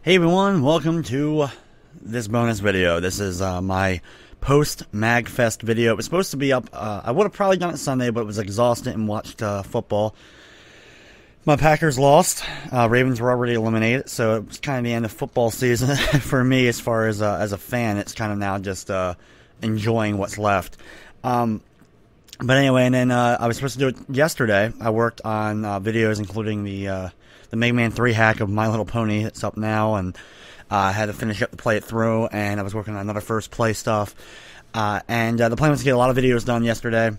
Hey everyone, welcome to this bonus video. This is my post-Magfest video. It was supposed to be up, I would have probably done it Sunday, but was exhausted and watched football. My Packers lost. Ravens were already eliminated, so it was kind of the end of football season for me as far as a fan. It's kind of now just enjoying what's left. But anyway, and then I was supposed to do it yesterday. I worked on videos including the Mega Man 3 hack of My Little Pony. It's up now, and I had to finish up to play it through, and I was working on another first play stuff. And the plan was to get a lot of videos done yesterday,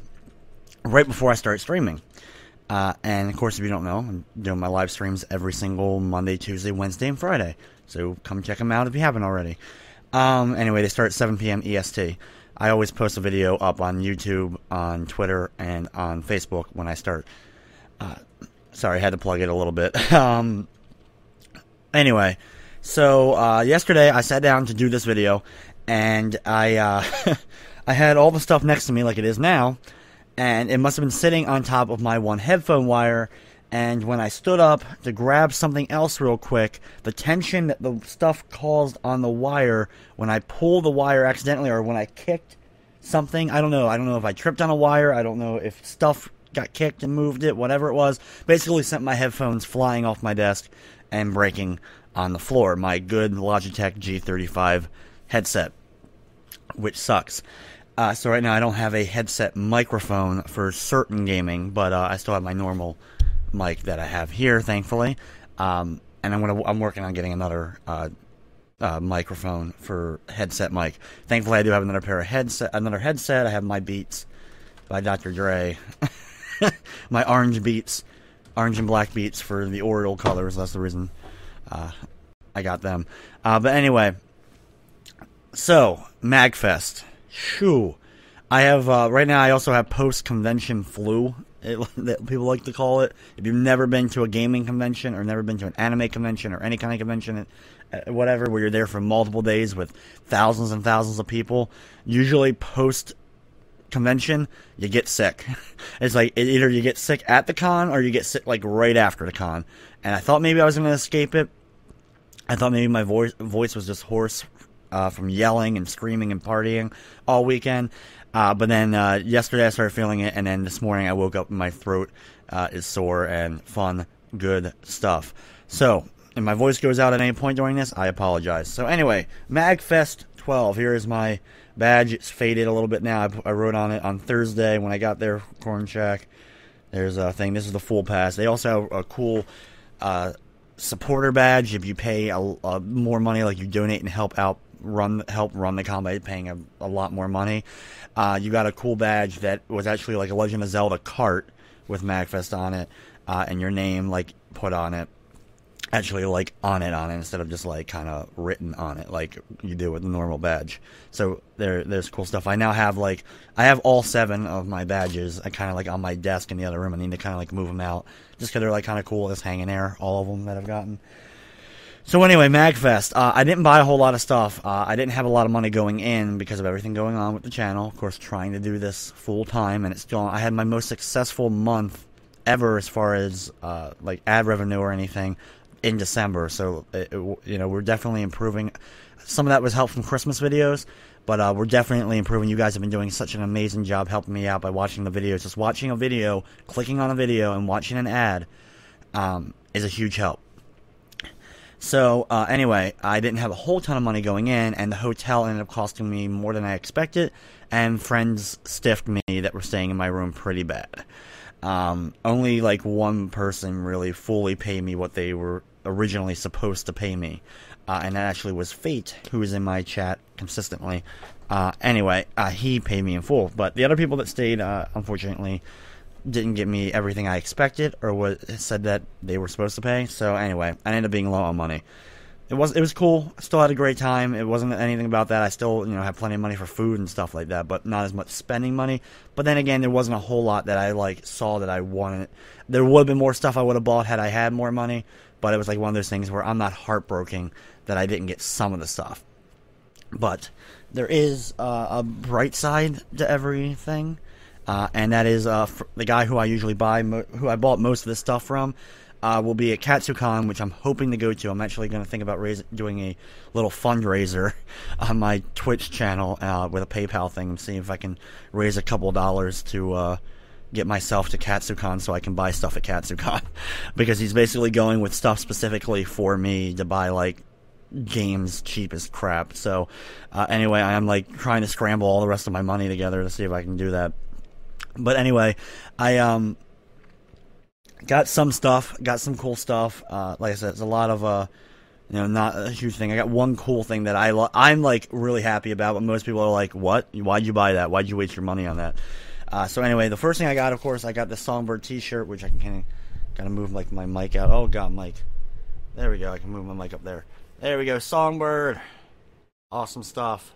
right before I started streaming. And of course, if you don't know, I'm doing my live streams every single Monday, Tuesday, Wednesday, and Friday. So come check them out if you haven't already. Anyway, they start at 7 p.m. EST. I always post a video up on YouTube, on Twitter, and on Facebook when I start. Sorry, I had to plug it a little bit. Anyway, so yesterday I sat down to do this video, and I I had all the stuff next to me like it is now, and it must have been sitting on top of my one headphone wire. And when I stood up to grab something else real quick, the tension that the stuff caused on the wire when I pulled the wire accidentally, or when I kicked something, I don't know if I tripped on a wire, I don't know if stuff got kicked and moved it, whatever it was, basically sent my headphones flying off my desk and breaking on the floor. My good Logitech G35 headset, which sucks. So right now I don't have a headset microphone for certain gaming, but I still have my normal mic that I have here, thankfully. And I'm working on getting another microphone for headset mic. Thankfully, I do have another headset. I have my Beats by Dr. Dre. My orange and black Beats for the Oriole colors. That's the reason I got them. But anyway, so Magfest. Shoo. I have right now. I also have post-convention flu, that people like to call it. If you've never been to a gaming convention, or never been to an anime convention, or any kind of convention, whatever, where you're there for multiple days with thousands and thousands of people, usually post-convention, you get sick. It's like, either you get sick at the con, or you get sick like right after the con. And I thought maybe I was going to escape it. I thought maybe my voice was just hoarse from yelling and screaming and partying all weekend. But then yesterday I started feeling it, and then this morning I woke up and my throat is sore and fun, good stuff. So, if my voice goes out at any point during this, I apologize. So anyway, Magfest 12. Here is my badge. It's faded a little bit now. I wrote on it on Thursday when I got there, Cornshaq. There's a thing. This is the full pass. They also have a cool supporter badge. If you pay more money, like you donate and help run the con by paying a lot more money. You got a cool badge that was actually like a Legend of Zelda cart with Magfest on it, and your name like put on it, actually like on it instead of just like kind of written on it like you do with the normal badge. So there's cool stuff. I now have I have all 7 of my badges. I kind of like on my desk in the other room. I need to kind of like move them out just because they're like kind of cool, just hanging there, all of them that I've gotten. So anyway, Magfest. I didn't buy a whole lot of stuff. I didn't have a lot of money going in because of everything going on with the channel. Of course, trying to do this full time, and it's still. I had my most successful month ever as far as like ad revenue or anything in December. So we're definitely improving. Some of that was help from Christmas videos, but we're definitely improving. You guys have been doing such an amazing job helping me out by watching the videos. Just watching a video, clicking on a video, and watching an ad is a huge help. So, anyway, I didn't have a whole ton of money going in, and the hotel ended up costing me more than I expected, and friends stiffed me that were staying in my room pretty bad. Only, like, one person really fully paid me what they were originally supposed to pay me, and that actually was Fate, who is in my chat consistently. Anyway, he paid me in full, but the other people that stayed, unfortunately, didn't get me everything I expected, or said that they were supposed to pay. So anyway, I ended up being low on money. It was cool. I still had a great time. It wasn't anything about that. I still have plenty of money for food and stuff like that, but not as much spending money. But then again, there wasn't a whole lot that I saw that I wanted. There would have been more stuff I would have bought had I had more money, but it was like one of those things where I'm not heartbroken that I didn't get some of the stuff. But there is a bright side to everything. And that is the guy who I usually who I bought most of this stuff from. will be at KatsuCon, which I'm hoping to go to. I'm actually going to think about doing a little fundraiser on my Twitch channel with a PayPal thing and see if I can raise a couple dollars to get myself to KatsuCon so I can buy stuff at KatsuCon. Because he's basically going with stuff specifically for me to buy, like, games cheap as crap. So anyway, I'm like trying to scramble all the rest of my money together to see if I can do that. But anyway, I got some stuff, got some cool stuff. Like I said, it's a lot of not a huge thing. I got one cool thing that I'm like really happy about, but most people are like, what? Why'd you buy that? Why'd you waste your money on that? So anyway, the first thing I got, of course, I got the Songbird t-shirt, which I can kind of move like my mic out. Oh god, mic. There we go. I can move my mic up there. There we go, Songbird. Awesome stuff.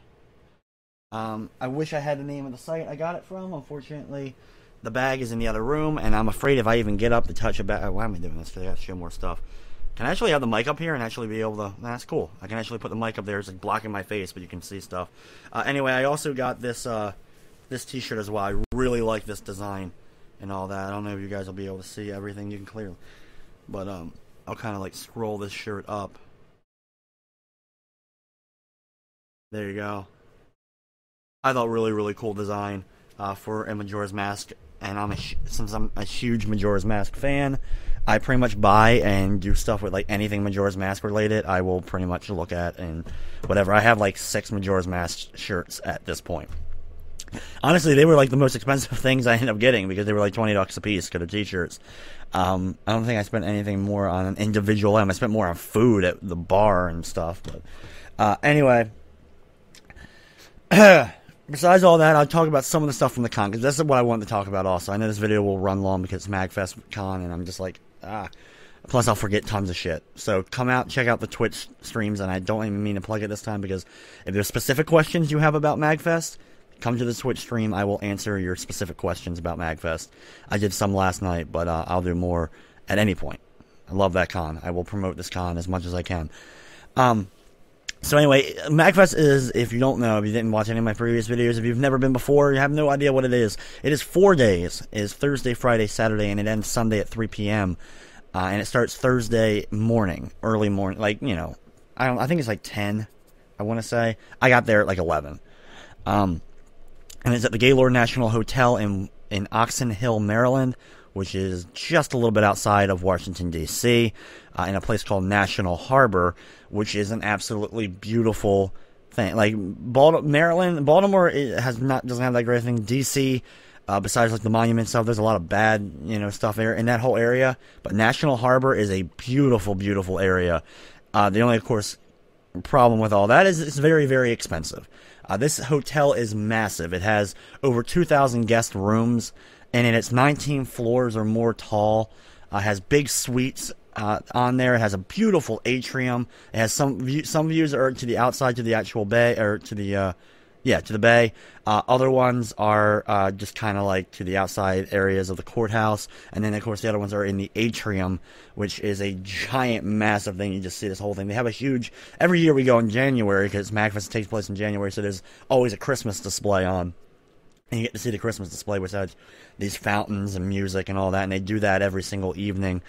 I wish I had the name of the site I got it from. Unfortunately, the bag is in the other room, and I'm afraid if I even get up to touch a bag... Why am I doing this? Because I got to show more stuff. Can I actually have the mic up here and actually be able to... That's cool. I can actually put the mic up there. It's like blocking my face, but you can see stuff. Anyway, I also got this this t-shirt as well. I really like this design and all that. I don't know if you guys will be able to see everything. You can clearly... But I'll kind of like scroll this shirt up. There you go. I thought really cool design for a Majora's Mask, and since I'm a huge Majora's Mask fan, I pretty much buy and do stuff with like anything Majora's Mask related. I will pretty much look at and whatever. I have like 6 Majora's Mask shirts at this point. Honestly, they were like the most expensive things I ended up getting because they were like $20 a piece because they're t-shirts. I don't think I spent anything more on an individual item. I spent more on food at the bar and stuff. But anyway. Besides all that, I'll talk about some of the stuff from the con, because that's what I wanted to talk about also. I know this video will run long because it's Magfest con, and I'm just like, Plus, I'll forget tons of shit. So come out, check out the Twitch streams, and I don't even mean to plug it this time, because if there's specific questions you have about Magfest, come to the Twitch stream. I will answer your specific questions about Magfest. I did some last night, but I'll do more at any point. I love that con. I will promote this con as much as I can. So anyway, Magfest is, if you don't know, if you didn't watch any of my previous videos, if you've never been before, you have no idea what it is. It is 4 days. It is Thursday, Friday, Saturday, and it ends Sunday at 3 p.m. And it starts Thursday morning, early morning, like, you know, I think it's like 10, I want to say. I got there at like 11. And it's at the Gaylord National Hotel in Oxon Hill, Maryland, which is just a little bit outside of Washington, D.C., in a place called National Harbor, which is an absolutely beautiful thing. Like, Baltimore doesn't have that great thing. D.C., besides like the monument stuff, there's a lot of bad, stuff there in that whole area. But National Harbor is a beautiful, beautiful area. The only, of course, problem with all that is it's very, very expensive. This hotel is massive. It has over 2,000 guest rooms, and it's 19 floors or more tall. Has big suites on there. It has a beautiful atrium. It has some views are to the outside, to the actual bay, or to the to the bay. Other ones are just kind of like to the outside areas of the courthouse, and then of course the other ones are in the atrium, which is a giant, massive thing. You just see this whole thing. They have a huge. Every year we go in January because Magfest takes place in January, so there's always a Christmas display on. And you get to see the Christmas display, which has these fountains and music and all that. And they do that every single evening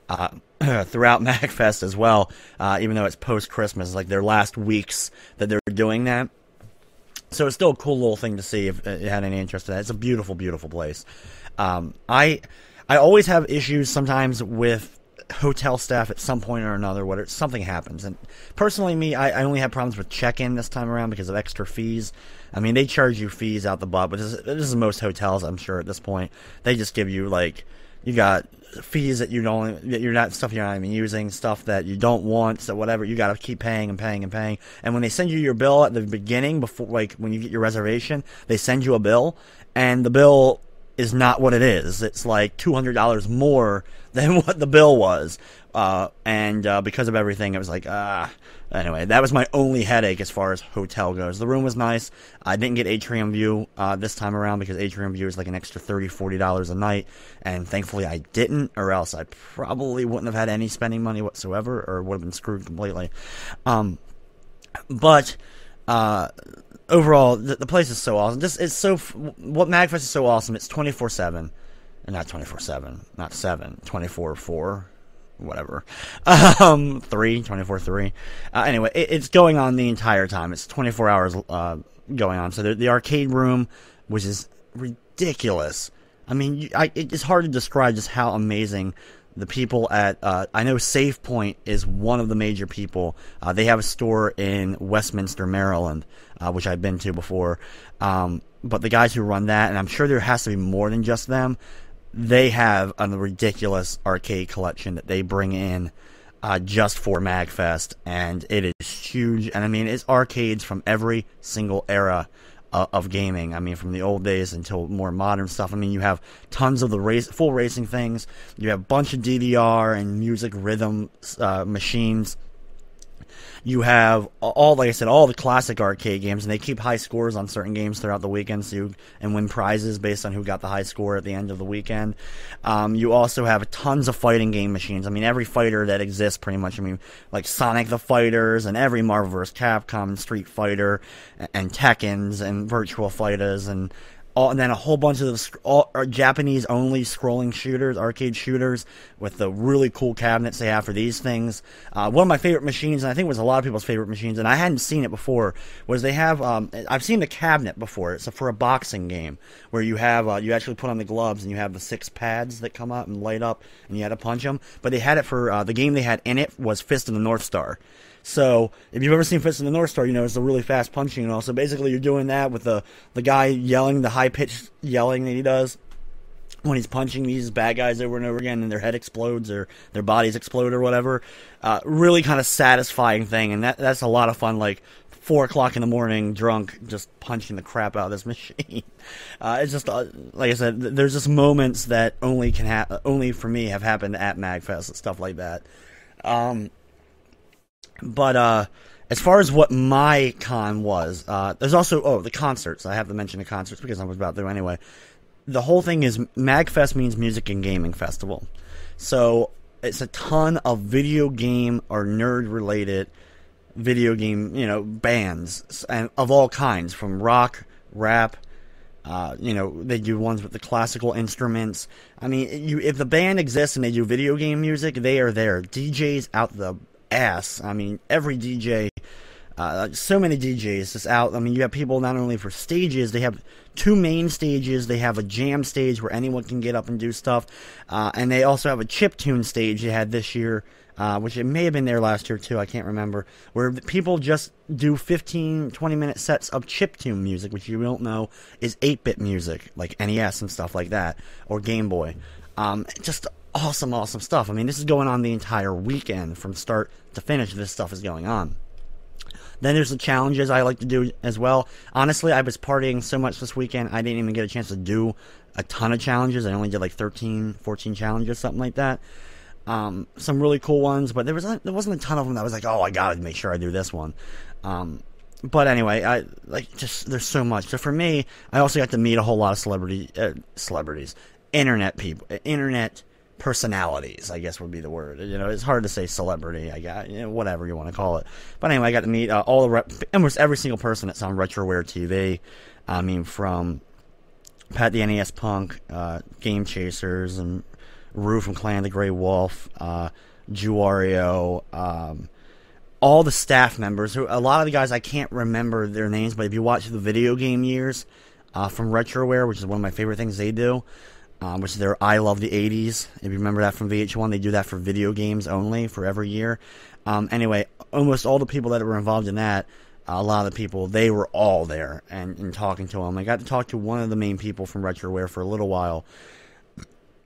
throughout Magfest as well, even though it's post-Christmas. Like their last weeks that they're doing that. So it's still a cool little thing to see if you had any interest in that. It's a beautiful, beautiful place. I always have issues sometimes with hotel staff at some point or another, whether something happens. And personally, I only have problems with check-in this time around because of extra fees. I mean, they charge you fees out the butt, but this is most hotels, I'm sure, at this point. They just give you, like, you got fees that you're not even using, stuff that you don't want, so whatever, you got to keep paying and paying and paying. And when they send you your bill at the beginning, before, like, when you get your reservation, they send you a bill, and the bill is not what it is. It's like $200 more than what the bill was. And because of everything, it was like, Anyway, that was my only headache as far as hotel goes. The room was nice. I didn't get atrium view this time around because atrium view is like an extra $30, $40 a night. And thankfully I didn't, or else I probably wouldn't have had any spending money whatsoever, or would have been screwed completely. But overall, the place is so awesome. What Magfest is so awesome, it's 24/7. Not 24/7, not 7, 24/4. whatever. 24/3. Anyway, it's going on the entire time. It's 24 hours going on. So the arcade room, which is ridiculous. I mean, it's hard to describe just how amazing the people at, I know Save Point is one of the major people. They have a store in Westminster, Maryland, which I've been to before. But the guys who run that, and I'm sure there has to be more than just them, they have a ridiculous arcade collection that they bring in just for Magfest, and it is huge. And I mean, it's arcades from every single era of gaming. I mean, from the old days until more modern stuff. I mean, you have tons of the full racing things. You have a bunch of DDR and music rhythm machines. You have like I said, all the classic arcade games, and they keep high scores on certain games throughout the weekend, and win prizes based on who got the high score at the end of the weekend. You also have tons of fighting game machines. I mean, every fighter that exists, pretty much. I mean, like Sonic the Fighters, and every Marvel vs. Capcom, and Street Fighter, and Tekkens, and Virtua Fighters, and then a whole bunch of the Japanese-only scrolling shooters, arcade shooters, with the really cool cabinets they have for these things. One of my favorite machines, and I think it was a lot of people's favorite machines, and I hadn't seen it before, was they have, I've seen the cabinet before. It's for a boxing game, where you have, you actually put on the gloves, and you have the 6 pads that come up and light up, and you had to punch them. But they had it for, the game they had in it was Fist of the North Star. So, if you've ever seen Fist of the North Star, you know it's the really fast punching and all. So basically you're doing that with the guy yelling, the high-pitched yelling that he does when he's punching these bad guys over and over again, and their head explodes or their bodies explode or whatever. Really kind of satisfying thing, and that's a lot of fun, like 4 o'clock in the morning, drunk, just punching the crap out of this machine. It's just, like I said, there's just moments that only for me have happened at Magfest and stuff like that. But as far as what my con was, there's also, the concerts. I have to mention the concerts because I was about to anyway. The whole thing is, Magfest means Music and Gaming Festival. So it's a ton of video game or nerd-related video game, bands, and of all kinds, from rock, rap. They do ones with the classical instruments. I mean, if the band exists and they do video game music, they are there. DJs out the ass. I mean, every DJ, so many DJs just out. I mean, you have people not only for stages, they have 2 main stages, they have a jam stage where anyone can get up and do stuff, and they also have a chiptune stage they had this year, which it may have been there last year too, I can't remember, where people just do 15-20 minute sets of chiptune music, which you don't know is 8-bit music, like NES and stuff like that, or Game Boy. Just awesome stuff. I mean, this is going on the entire weekend from start to finish. This stuff is going on. Then there's the challenges I like to do as well. Honestly, I was partying so much this weekend, I didn't even get a chance to do a ton of challenges. I only did like 13, 14 challenges, something like that. Some really cool ones, but there wasn't a ton of them that I was like, oh, I gotta make sure I do this one. But anyway, there's so much. So for me, I also got to meet a whole lot of celebrities, internet people, internet personalities, I guess would be the word. It's hard to say celebrity, whatever you want to call it. But anyway, I got to meet almost every single person that's on RetroWare TV. I mean, from Pat the NES Punk, Game Chasers, and Rue from Clan the Grey Wolf, Juario, all the staff members. A lot of the guys, I can't remember their names, but if you watch the video game years from RetroWare, which is one of my favorite things they do, which is their I Love the 80s. If you remember that from VH1, they do that for video games only for every year. Anyway, almost all the people that were involved in that, a lot of the people, they were all there and talking to them. I got to talk to one of the main people from RetroWare for a little while.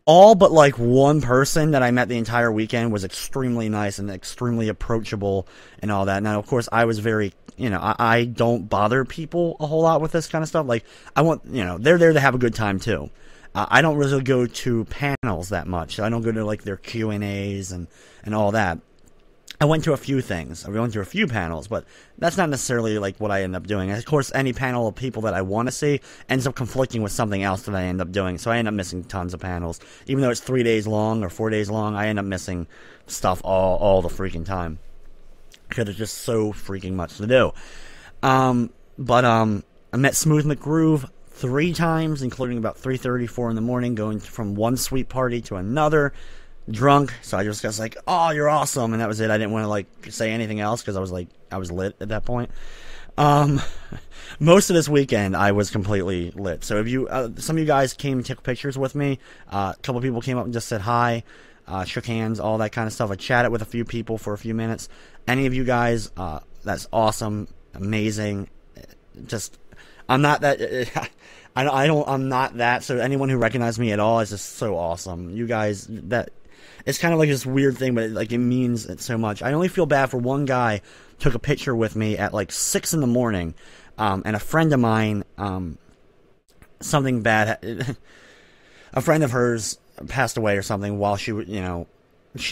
All but like one person that I met the entire weekend was extremely nice and extremely approachable and all that. Now, of course, I was very, I don't bother people a whole lot with this kind of stuff. Like, I want, they're there to have a good time too. I don't really go to panels that much. I don't go to like their Q&As and all that. I went to a few things. I went to a few panels, but that's not necessarily like what I end up doing. Of course, any panel of people that I want to see ends up conflicting with something else that I end up doing. So I end up missing tons of panels. Even though it's 3 days long or 4 days long, I end up missing stuff all the freaking time. Because there's just so freaking much to do. But I met Smooth McGroove 3 times, including about 3:30, 4 in the morning, going from one sweet party to another. drunk, so I just was like, "Oh, you're awesome," and that was it. I didn't want to like say anything else because I was lit at that point. Um, most of this weekend I was completely lit. So if you, some of you guys came and took pictures with me. A couple of people came up and just said hi, shook hands, all that kind of stuff. I chatted with a few people for a few minutes. Any of you guys, that's awesome, amazing. Just, I'm not that. I'm not that. So anyone who recognized me at all is just so awesome. You guys, that. It's kind of like this weird thing, but it means it so much. I only feel bad for one guy took a picture with me at like 6 in the morning, and a friend of mine, something bad, a friend of hers passed away or something while she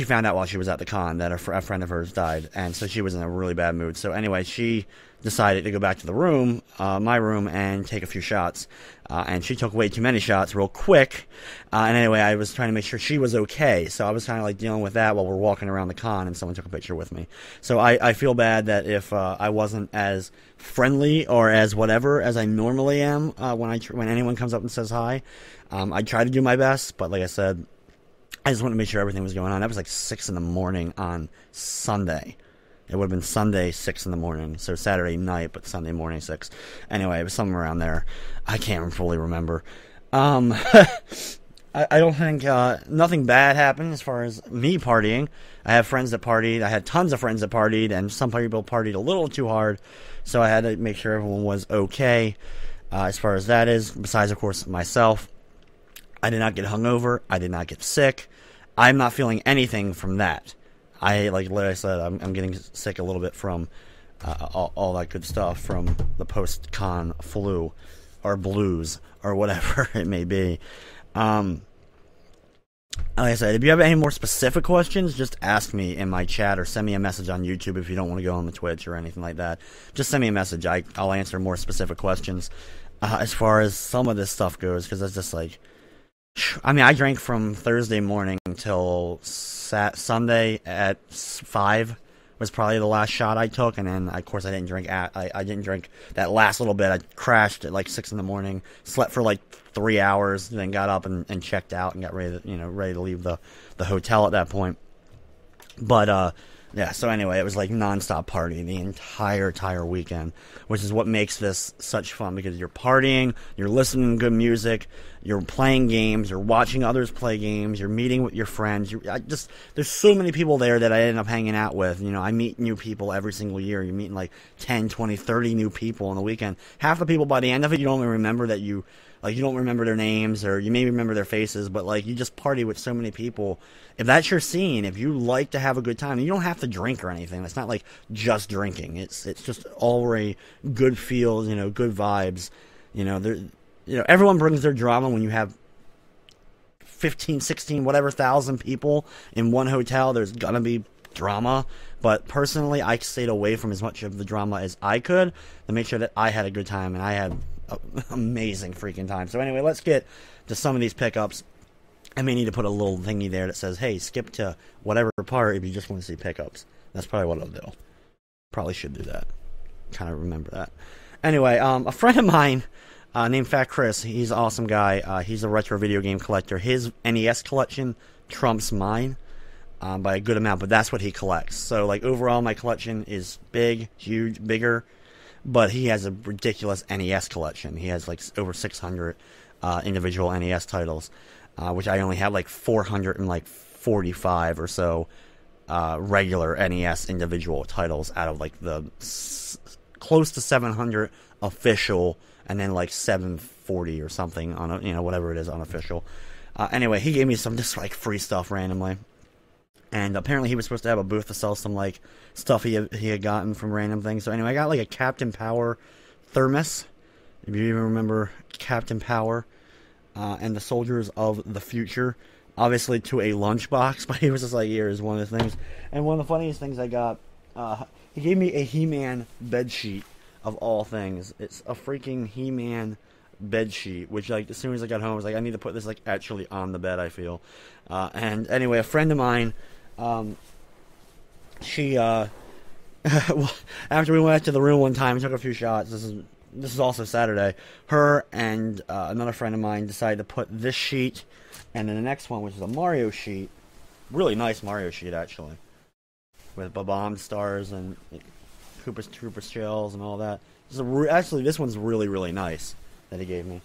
found out while she was at the con that a friend of hers died, and so she was in a really bad mood. So anyway, she decided to go back to the room, my room, and take a few shots. And she took way too many shots real quick. And anyway, I was trying to make sure she was okay. So I was kind of like dealing with that while we're walking around the con, and someone took a picture with me. So I feel bad that if I wasn't as friendly or as whatever as I normally am when anyone comes up and says hi. I try to do my best, but like I said, I just wanted to make sure everything was going on. That was like 6 in the morning on Sunday. It would have been Sunday, 6 in the morning. So Saturday night, but Sunday morning, 6. Anyway, it was somewhere around there. I can't fully remember. I don't think nothing bad happened as far as me partying. I have friends that partied. I had tons of friends that partied, and some people partied a little too hard. So I had to make sure everyone was okay as far as that is. Besides, of course, myself. I did not get hungover. I did not get sick. I'm not feeling anything from that. Like I said, I'm getting sick a little bit from all that good stuff from the post-con flu or blues or whatever it may be. Like I said, if you have any more specific questions, just ask me in my chat or send me a message on YouTube if you don't want to go on the Twitch or anything like that. Just send me a message. I'll answer more specific questions as far as some of this stuff goes, because it's just like, I mean, I drank from Thursday morning until Sunday at 5 was probably the last shot I took, and then of course I didn't drink. I didn't drink that last little bit. I crashed at like 6 in the morning, slept for like 3 hours, then got up and checked out and got ready to leave the hotel at that point. But yeah, so anyway, it was like nonstop partying the entire weekend, which is what makes this such fun, because you're partying, you're listening to good music, you're playing games, you're watching others play games, you're meeting with your friends. There's so many people there that I end up hanging out with. I meet new people every single year. You're meeting like 10, 20, 30 new people on the weekend. Half the people by the end of it, you don't even remember that you don't remember their names, or you may remember their faces, but like you just party with so many people. If that's your scene, if you like to have a good time, you don't have to drink or anything. It's not like just drinking. It's just already good feels, good vibes. Everyone brings their drama when you have 15, 16, whatever thousand people in one hotel. There's gonna be drama. But personally, I stayed away from as much of the drama as I could to make sure that I had a good time, and I had an amazing freaking time. So anyway, let's get to some of these pickups. I may need to put a little thingy there that says, hey, skip to whatever part if you just want to see pickups. That's probably what I'll do. Probably should do that. Kind of remember that. Anyway, a friend of mine named Fat Chris, he's an awesome guy. He's a retro video game collector. His NES collection trumps mine by a good amount, but that's what he collects. So, like, overall, my collection is big, huge, bigger, but he has a ridiculous NES collection. He has, like, over 600 individual NES titles. Which I only have like 445 or so regular NES individual titles out of like the close to 700 official, and then like 740 or something on whatever it is unofficial. Anyway, he gave me some just like free stuff randomly, and apparently he was supposed to have a booth to sell some like stuff he had gotten from random things. So anyway, I got like a Captain Power thermos. If you even remember Captain Power. And the Soldiers of the Future, obviously to a lunchbox, but he was just like, here's one of the things. And one of the funniest things I got, he gave me a He-Man bedsheet of all things. It's a freaking He-Man bedsheet, which like as soon as I got home, I was like, I need to put this like actually on the bed, I feel. And anyway, a friend of mine, she, well, after we went to the room one time, we took a few shots. This is also Saturday. Her and another friend of mine decided to put this sheet and then the next one, which is a Mario sheet, really nice Mario sheet actually, with bomb stars and Koopa Trooper shells and all that. Actually, this one's really nice that he gave me.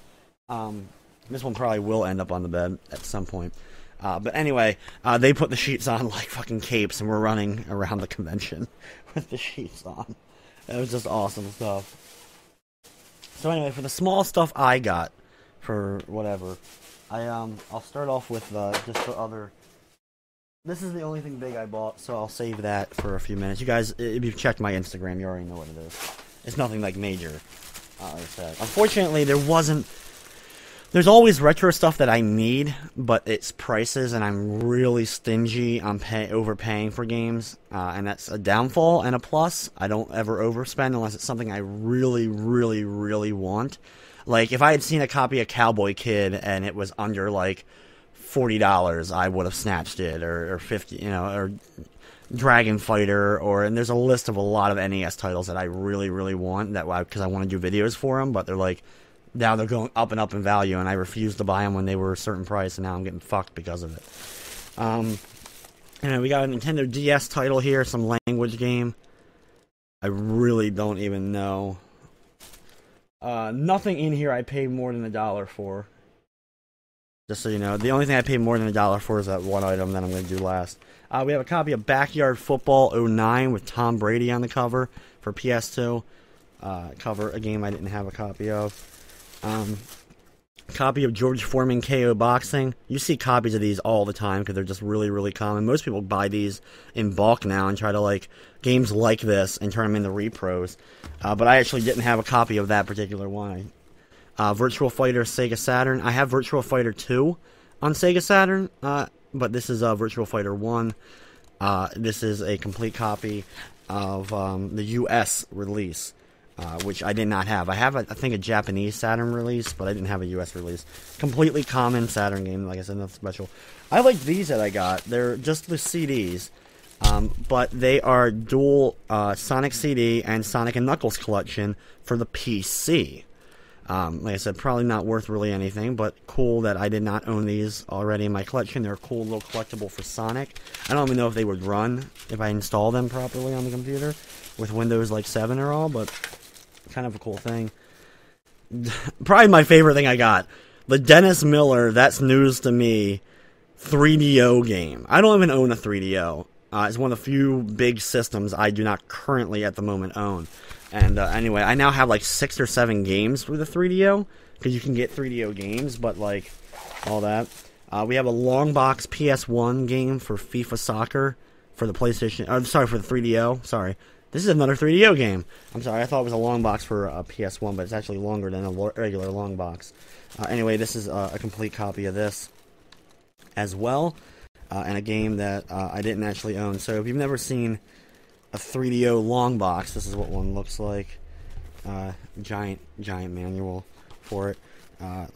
This one probably will end up on the bed at some point. But anyway, they put the sheets on like fucking capes, and we're running around the convention with the sheets on. It was just awesome stuff. So anyway, for the small stuff I got, for whatever, I'll start off with just the other. This is the only thing big I bought, so I'll save that for a few minutes. You guys, if you've checked my Instagram, you already know what it is. It's nothing like major. Like I said. Unfortunately, there's always retro stuff that I need, but it's prices, and I'm really stingy on overpaying for games, and that's a downfall and a plus. I don't ever overspend unless it's something I really want. Like, if I had seen a copy of Cowboy Kid and it was under, like, $40, I would have snatched it, or 50, or Dragon Fighter, and there's a list of a lot of NES titles that I really want, because I want to do videos for them, but they're like, now they're going up and up in value, and I refused to buy them when they were a certain price, and now I'm getting fucked because of it. We got a Nintendo DS title here, some language game. I really don't even know. Nothing in here I paid more than $1 for. Just so you know, the only thing I paid more than $1 for is that one item that I'm going to do last. We have a copy of Backyard Football '09 with Tom Brady on the cover for PS2. A game I didn't have a copy of. Copy of George Foreman KO Boxing. You see copies of these all the time because they're just really common. Most people buy these in bulk now and try to games like this and turn them into repros. But I actually didn't have a copy of that particular one. Virtual Fighter Sega Saturn. I have Virtual Fighter 2 on Sega Saturn, but this is Virtual Fighter 1. This is a complete copy of the US release. Which I did not have. I have, I think, a Japanese Saturn release, but I didn't have a US release. Completely common Saturn game, like I said, nothing special. I like these that I got. They're just the CDs, but they are dual Sonic CD and Sonic & Knuckles collection for the PC. Like I said, probably not worth really anything, but cool that I did not own these already in my collection. They're a cool little collectible for Sonic. I don't even know if they would run if I install them properly on the computer with Windows 7 or all, but kind of a cool thing. Probably my favorite thing I got. The Dennis Miller, that's news to me, 3DO game. I don't even own a 3DO. It's one of the few big systems I do not currently at the moment own. And anyway, I now have 6 or 7 games with a 3DO, because you can get 3DO games, but all that. We have a long box PS1 game for FIFA Soccer for the PlayStation, for the 3DO, sorry. This is another 3DO game. I'm sorry, I thought it was a long box for a PS1, but it's actually longer than a regular long box. Anyway, this is a complete copy of this as well, and a game that I didn't actually own. So if you've never seen a 3DO long box, this is what one looks like. Giant manual for it.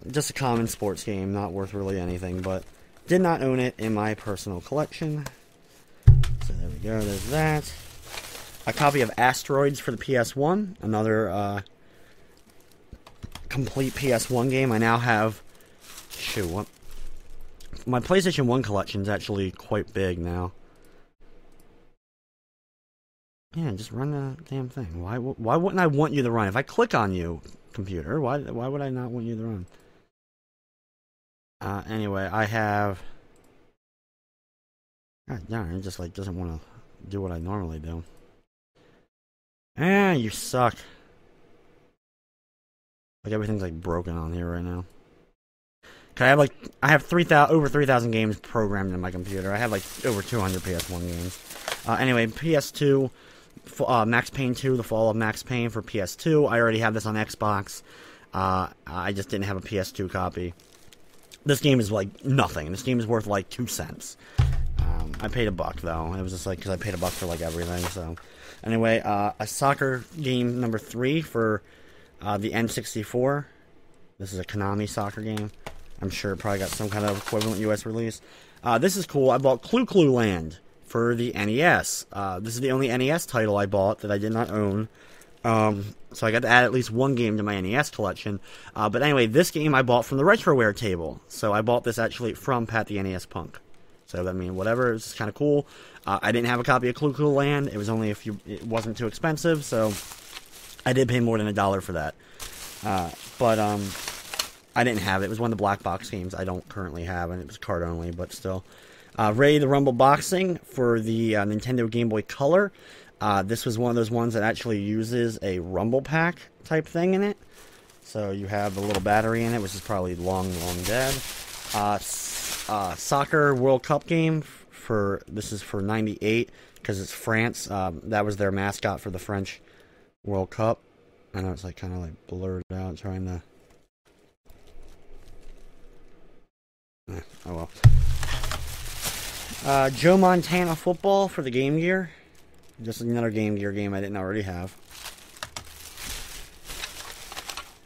Just a common sports game, not worth really anything, but did not own it in my personal collection. So there we go, there's that. A copy of Asteroids for the PS1, another complete PS1 game. I now have, my PlayStation 1 collection is actually quite big now. Yeah, just run the damn thing. Why wouldn't I want you to run? If I click on you, computer, why would I not want you to run? Anyway, I have, God darn, it just doesn't want to do what I normally do. You suck. Everything's broken on here right now. I have over 3,000 games programmed in my computer. I have over 200 PS1 games. Anyway, PS2, Max Payne 2, The Fall of Max Payne for PS2. I already have this on Xbox. I just didn't have a PS2 copy. This game is nothing. This game is worth 2 cents. I paid $1 though. It was just because I paid $1 for everything. So anyway, a soccer game number 3 for the N64. This is a Konami soccer game. I'm sure it probably got some kind of equivalent US release. This is cool. I bought Clue Clue Land for the NES. This is the only NES title I bought that I did not own. So I got to add at least one game to my NES collection. But anyway, this game I bought from the Retroware table. So I bought this actually from Pat the NES Punk. So, I mean, whatever, it's kind of cool. I didn't have a copy of Clue Clue Land. It was only it wasn't too expensive, so I did pay more than $1 for that. But I didn't have it. It was one of the black box games I don't currently have, and it was card only, but still. Ready to Rumble Boxing for the Nintendo Game Boy Color. This was one of those ones that actually uses a Rumble Pack type thing in it. So you have the little battery in it, which is probably long dead. Soccer World Cup game this is for '98 because it's France. That was their mascot for the French World Cup. I know it's like kind of like blurred out, trying to. Oh well. Joe Montana Football for the Game Gear. Just another Game Gear game I didn't already have.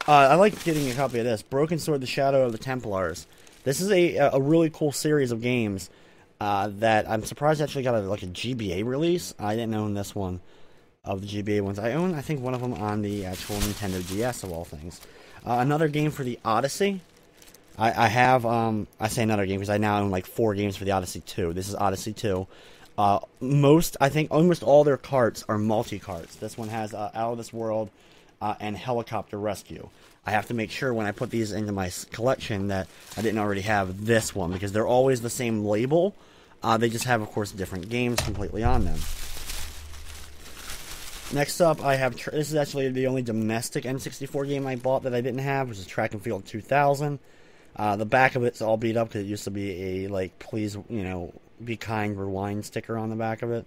I like getting a copy of this. Broken Sword: The Shadow of the Templars. This is a really cool series of games that I'm surprised actually got a GBA release. I didn't own this one of the GBA ones. I own, I think, one of them on the actual Nintendo DS of all things. Another game for the Odyssey. I have, I say another game because I now own like 4 games for the Odyssey 2. This is Odyssey 2. I think almost all their carts are multi-carts. This one has Out of This World and Helicopter Rescue. I have to make sure when I put these into my collection that I didn't already have this one because they're always the same label. They just have, of course, different games completely on them. Next up, I have, this is actually the only domestic N64 game I bought that I didn't have, which is Track and Field 2000. The back of it's all beat up because it used to be a, please, be kind, rewind sticker on the back of it.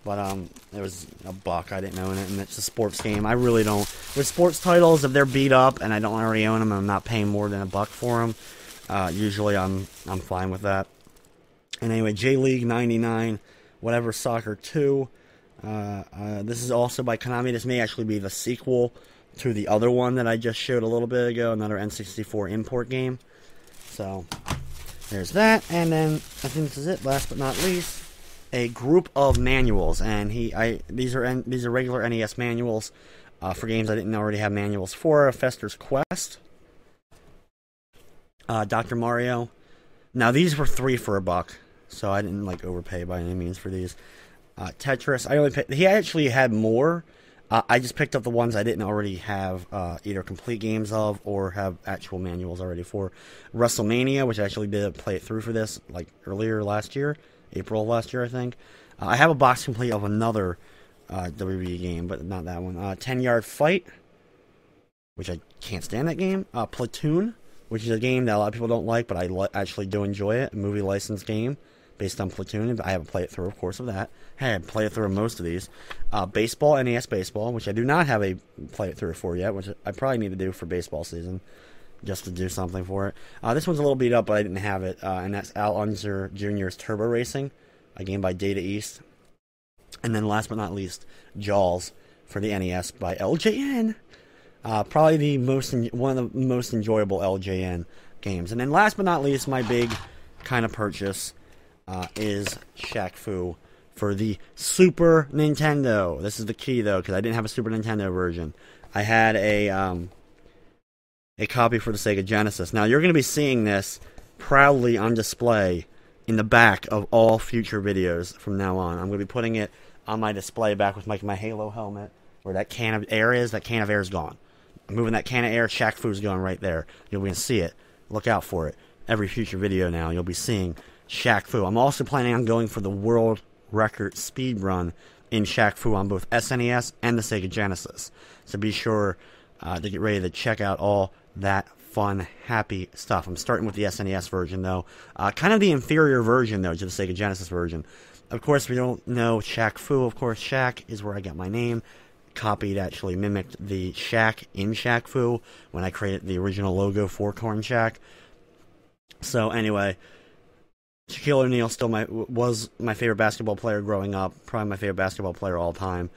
But, it was $1. I didn't own it, and it's a sports game. I really don't, with sports titles, if they're beat up and I don't already own them, I'm not paying more than $1 for them. Usually I'm fine with that. And anyway, J-League 99, whatever, Soccer 2. This is also by Konami. This may actually be the sequel to the other one that I just showed a little bit ago, another N64 import game. So, there's that. And then, I think this is it, last but not least, a group of manuals. And these are regular NES manuals for games I didn't already have manuals for. Fester's Quest. Dr. Mario. Now, these were 3 for $1. So I didn't overpay by any means for these. Tetris. He actually had more. I just picked up the ones I didn't already have either complete games of or have actual manuals already for. WrestleMania, which I actually did play it through for this earlier last year, April of last year, I think. I have a box complete of another WWE game, but not that one. 10-Yard Fight, which I can't stand that game. Platoon, which is a game that a lot of people don't like, but I actually do enjoy it. A movie licensed game based on Platoon. I haven't played it through, of course, of that. I had played it through most of these. Baseball, NES Baseball, which I do not have a play it through for yet, which I probably need to do for baseball season, just to do something for it. This one's a little beat up, but I didn't have it, and that's Al Unser Jr.'s Turbo Racing, a game by Data East. And then last but not least, Jaws for the NES by LJN. Probably one of the most enjoyable LJN games. And then last but not least, my big kind of purchase is Shaq Fu for the Super Nintendo. This is the key, though, because I didn't have a Super Nintendo version. I had a copy for the Sega Genesis. Now, you're going to be seeing this proudly on display in the back of all future videos from now on. I'm going to be putting it on my display back with my Halo helmet, where that can of air is. That can of air is gone. I'm moving that can of air. Shaq Fu's going right there. You'll be going to see it. Look out for it. Every future video now, you'll be seeing Shaq Fu. I'm also planning on going for the world record speed run in Shaq Fu on both SNES and the Sega Genesis. So be sure to get ready to check out all that fun, happy stuff. I'm starting with the SNES version, though. Kind of the inferior version, though, to the Sega Genesis version. Of course, if you don't know Shaq Fu, of course, Shaq is where I got my name. Copied, actually mimicked the Shaq in Shaq Fu when I created the original logo for Cornshaq. So anyway, Shaquille O'Neal still was my favorite basketball player growing up. Probably my favorite basketball player all time.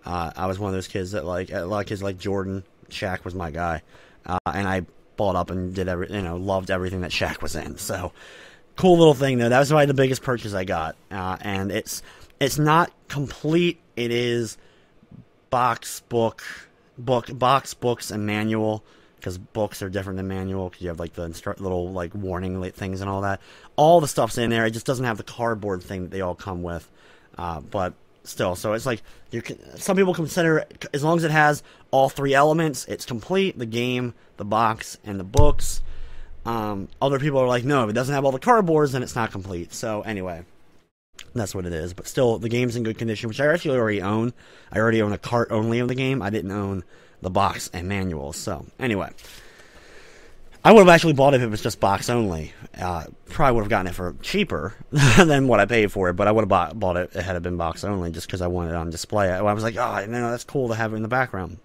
I was one of those kids that a lot of kids like Jordan. Shaq was my guy, and I balled up and did loved everything that Shaq was in. So cool little thing though. That was probably the biggest purchase I got, and it's not complete. It is box, books, and manual because books are different than manual, because you have like the little like warning things and all that. All the stuff's in there. It just doesn't have the cardboard thing that they all come with. But still, so it's like some people consider it, as long as it has all 3 elements, it's complete: the game, the box, and the books. Other people are like, no, if it doesn't have all the cardboards, then it's not complete. So anyway, that's what it is. But still, the game's in good condition, which I actually already own. I already own a cart only of the game. I didn't own the box and manuals. So anyway, I would have actually bought it if it was just box only. Probably would have gotten it for cheaper than what I paid for it, but I would have bought it had it been box only, just because I wanted it on display. I was like, oh, that's cool to have it in the background.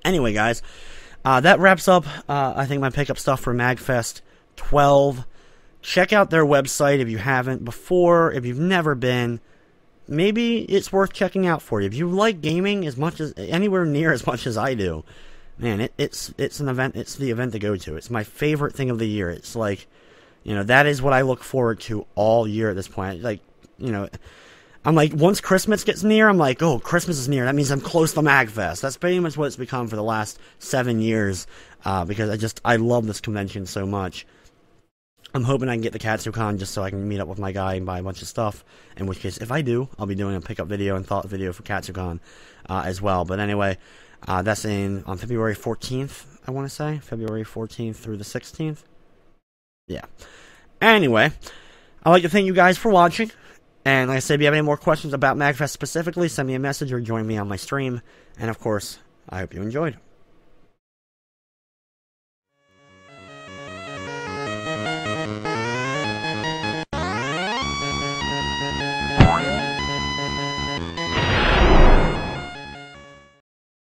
Anyway, guys, that wraps up, I think, my pickup stuff for Magfest 12. Check out their website if you haven't before. If you've never been, maybe it's worth checking out for you. If you like gaming anywhere near as much as I do, man, it's an event. It's the event to go to. It's my favorite thing of the year. It's like, that is what I look forward to all year at this point. Like, I'm like, once Christmas gets near, I'm like, oh, Christmas is near. That means I'm close to Magfest. That's pretty much what it's become for the last 7 years, because I love this convention so much. I'm hoping I can get the KatsuCon just so I can meet up with my guy and buy a bunch of stuff. In which case, if I do, I'll be doing a pickup video and thought video for KatsuCon as well. But anyway, that's on February 14th, I want to say. February 14th through the 16th. Yeah. Anyway, I'd like to thank you guys for watching. And like I said, if you have any more questions about Magfest specifically, send me a message or join me on my stream. And of course, I hope you enjoyed.